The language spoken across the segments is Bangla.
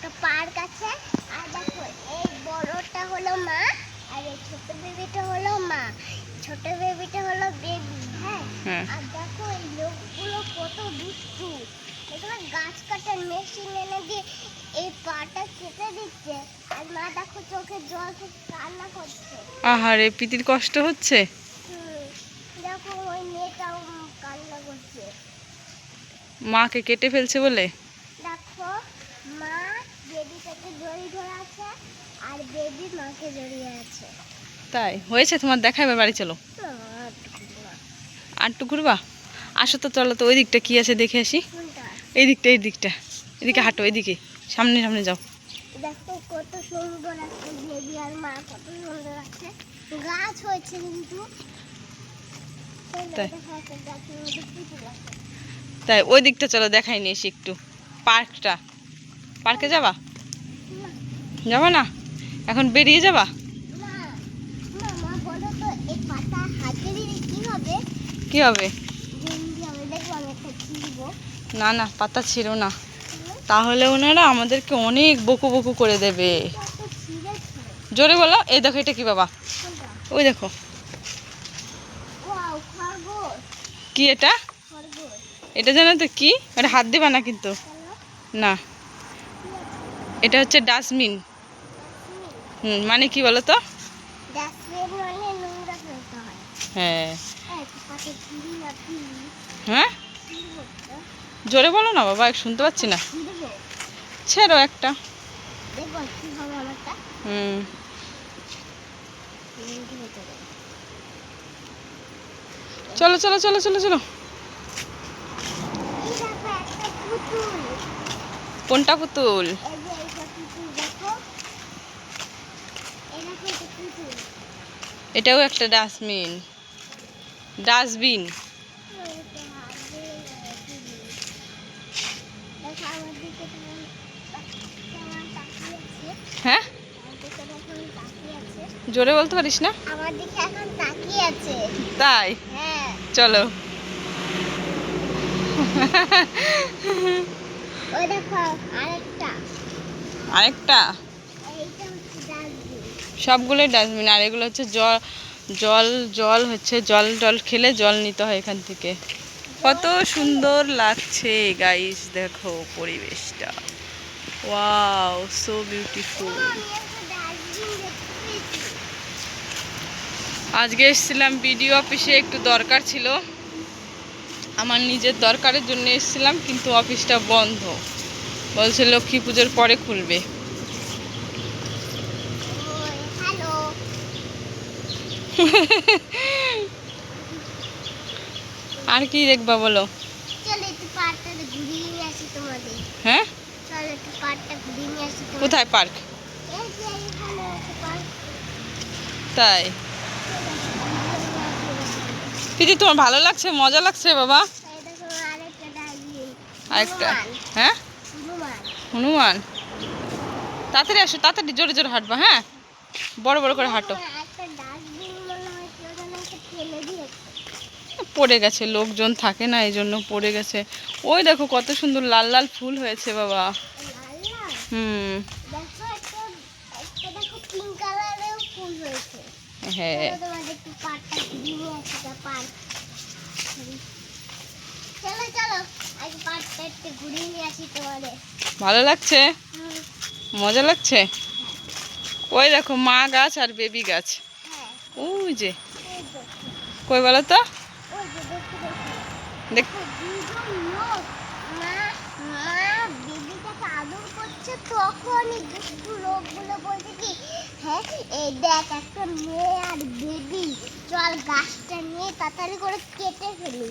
একটা পার্ক আছে। আর দেখো এই বড়টা হলো মা, আর এই ছোট বেবিটা হলো মা, ছোট বেবিটা হলো বেবি। হ্যাঁ, আর দেখো এই লোকগুলো কত দুষ্টু। এগুলো গাছ কাটার মেশিন এনে দিয়ে এই পাটা কেটে দিচ্ছে, আর মা দেখো চোখে জল খুব কান্না করছে। আহারে, পিতির কষ্ট হচ্ছে। দেখো ওই মেয়েটাও কান্না করছে মাকে কেটে ফেলছে বলে। দেখো মা বেবিটাকে জড়িয়ে ধরে আছে, আর বেবি মাকে জড়িয়ে আছে। তাই হয়েছে তোমার, দেখা এবার বাড়ি চলো। আরটু ঘুরবা? আসো তো, চলো তো, ওই দিকটা কি আছে দেখে আসি। এই দিকটা, এই দিকটা, এদিকে হাঁটো, এদিকে সামনে সামনে যাও। দেখো কত সুন্দর আছে বেবি আর মা, কত সুন্দর আছে। গাছ হয়েছে কিন্তু তাই তাই ওই দিকটা চলো, দেখাই নিয়ে এসি একটু। পার্কটা, পার্কে যাবা? যাবা না? এখন বেরিয়ে যাবা? কি হবে? না না, পাতা ছিঁড়ো না, তাহলে ওনারা আমাদেরকে অনেক বকু বকু করে দেবে। জোরে বলো। এই দেখো, এটা কি বাবা? ওই দেখো। কি এটা? এটা জানো তো কি? এটা হাত দিবা না কিন্তু। না, এটা হচ্ছে ডাস্টবিন। মানে কি বলো তো? হ্যাঁ হ্যাঁ, জোরে বলো না বাবা, শুনতে পাচ্ছি না। ছেড়ো একটা। চলো চলো চলো চলো চলো। কোনটা পুতুল? এটাও একটা ডাস্টবিন। ডাস্টবিন। হ্যাঁ, জোরে বলতে পারিস না? আমার দিকে এখন তাকিয়ে আছে। তাই? হ্যাঁ, চলো। ওই দেখো আরেকটা। আরেকটা? এইটা হচ্ছে ডাস্টবিন। সবগুলোই ডাস্টবিন। আর এগুলো হচ্ছে জল, জল জল হচ্ছে জল, জল খেলে জল নিতে হয় এখান থেকে। কত সুন্দর লাগছে গাইস, দেখো পরিবেশটা। Wow, so beautiful. আজকে এসেছিলাম বিডিও অফিসে, একটু দরকার ছিল, আমার নিজের দরকারের জন্য এসেছিলাম, কিন্তু অফিসটা বন্ধ, বলছে লক্ষ্মী পুজোর পরে খুলবে। আর কি দেখবা বলো? হ্যাঁ, কোথায় পার্ক? তাই? পিদি, তোমার ভালো লাগছে, মজা লাগছে বাবা? আরেকটা? হ্যাঁ, হনুমান। তাড়াতাড়ি আসো, তাড়াতাড়ি, জোরে জোরে হাঁটবা। হ্যাঁ, বড় বড় করে হাঁটো। পড়ে গেছে, লোকজন থাকে না, এই জন্য পড়ে গেছে। ওই দেখো কত সুন্দর লাল লাল ফুল হয়েছে বাবা। হ্যাঁ, ভালো লাগছে, মজা লাগছে। ওই দেখো মা গাছ আর বেবি গাছ। ওই যে, কই বলো তো? দেখ, তখনই দুষ্টু লোকগুলো বলছে কি, হ্যাঁ এই দেখ একটা মেয়ে আর বেবি, চল গাছটা নিয়ে তাড়াতাড়ি করে কেটে ফেলি।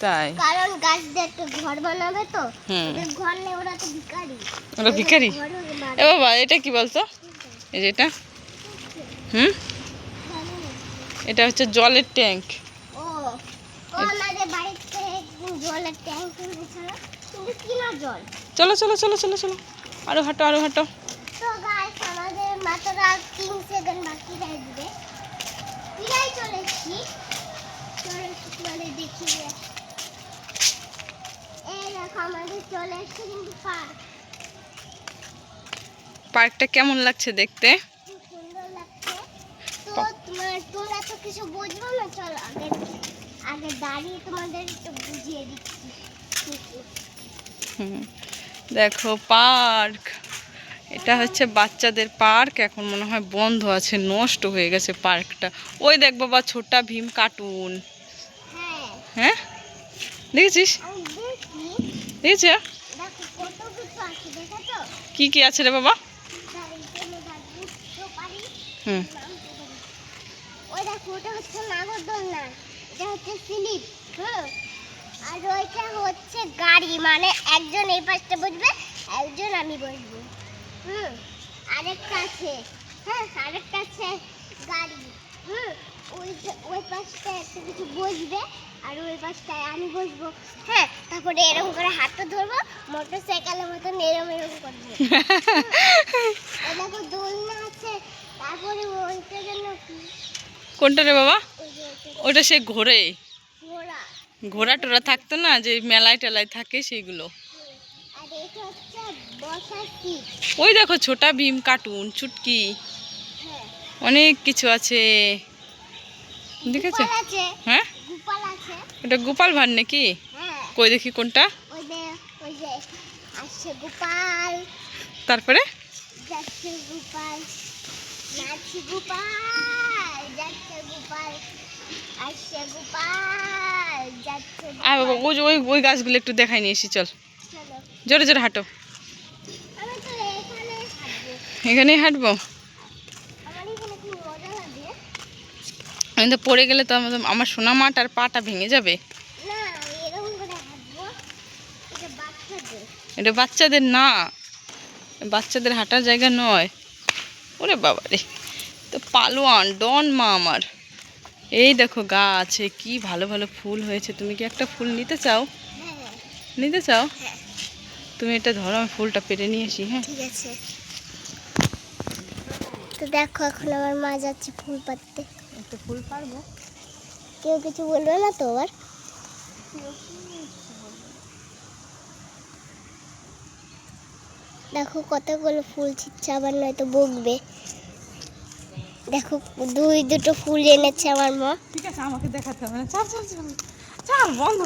তাই? কারণ গাছ দিয়ে একটা ঘর বানাবে তো, ঘর নেই, ওরা তো ভিখারি। ওরা ভিখারি? এ বাবা, এটা কি বলতো? এই যে এটা, এটা হচ্ছে জলের ট্যাঙ্ক। ও, আমাদের বাড়িতে জলের ট্যাঙ্ক এনেছিল, কিন্তু কিনা জল। চলো চলো চলো চলো চলো, আরো হাঁটো আরো হাঁটো। তো গাইস, আমাদের মাত্র আর 3 সেকেন্ড বাকি থাকবে। প্রায় চলে এসেছি। চলে চলে দেখি। এই দেখো আমাদের চলে এসেছে কিন্তু পার্ক। পার্কটা কেমন লাগছে দেখতে? খুব সুন্দর লাগছে। তো তোমরা তো কিছু বুঝবো না, চলো আগে আগে দাঁড়িয়ে তোমাদের একটু বুঝিয়ে দিচ্ছি। দেখো পার্ক, এটা হচ্ছে বাচ্চাদের পার্ক। এখন মনে হয় বন্ধ আছে, নষ্ট হয়ে গেছে পার্কটা। ওই দেখ বাবা, ছোটা ভীম কার্টুন। হ্যাঁ হ্যাঁ, দেখেছিস? আমি দেখি। দেখেছ? দেখো কত কিছু আছে, দেখেছো? কি কি আছে রে বাবা? হুম। ওই দেখো, ওটা হচ্ছে নাগরদোলনা, এটা হচ্ছে স্লিপ। আর ওইটা হচ্ছে গাড়ি, মানে একজন এই পাশটা বসবে, একজন আমি বসবো। আরেকটা আছে, আরেকটা আছে গাড়ি। ওই পাশটায় একটা কিছু বসবে, আর ওই পাশটায় আমি বসবো। তারপরে এরকম করে হাতটা ধরবো, মোটর সাইকেলের মতন এরম এরম করবো। দেখো দোলনা আছে, তারপরে ওইটা যেন কি, কোনটা রে বাবা? ওই যে ওইটা সে ঘোরে, ঘোড়া। ঘোড়া টোরা থাকতো না, যে মেলায় টেলায় থাকে সেইগুলো। আর এটা হচ্ছে বসার সিট। ওই দেখো ছোটা ভীম কার্টুন, চুটকি, হ্যাঁ, অনেক কিছু আছে, দেখেছো? গোপাল আছে, হ্যাঁ, গোপাল আছে। এটা গোপাল ভাঁড় নাকি? হ্যাঁ, কই দেখি কোনটা। ওই যে আসছে গোপাল, তারপরে যাচ্ছে গোপাল, যাচ্ছে গোপাল, যাচ্ছে গোপাল, আসছে গোপাল, যাচ্ছে আয় বাবা, গোপাল। ওই ওই ওই গাছগুলো একটু দেখাই নিয়ে এসি, চল চলো, জোরে জোরে হাঁটো। আমি তো এখানে থাকবো। এখানেই হাঁটবো। আমার এখানে খুব মজা লাগে। আমি তো পড়ে গেলে তো আমার সোনা মাটার পাটা ভেঙে যাবে। না, আমি এরকম করে হাঁটবো, এটা বাচ্চাদের। এটা বাচ্চাদের না, বাচ্চাদের হাঁটার জায়গা নয়। ওরে বাবা রে, তো পালোয়ান ডন মা আমার। এই দেখো গাছে কি ভালো ভালো ফুল হয়েছে। তুমি কি একটা ফুল নিতে চাও? হ্যাঁ, নিতে চাও? হ্যাঁ, তুমি এটা ধরো, আমি ফুলটা পেরে নিয়ে আসি। হ্যাঁ, ঠিক আছে। তো দেখো, এখন আমার মা যাচ্ছে ফুল পাড়তে। একটা ফুল পারবো। কেউ কিছু বলবে না তো আবার? দেখো কতগুলো ফুল ছিটছে, আবার নয়তো বকবে। দেখো দুটো ফুল এনেছে আমার মা। ঠিক আছে, আমাকে দেখাতে হবে না। চল চল চল চল, বন্ধ।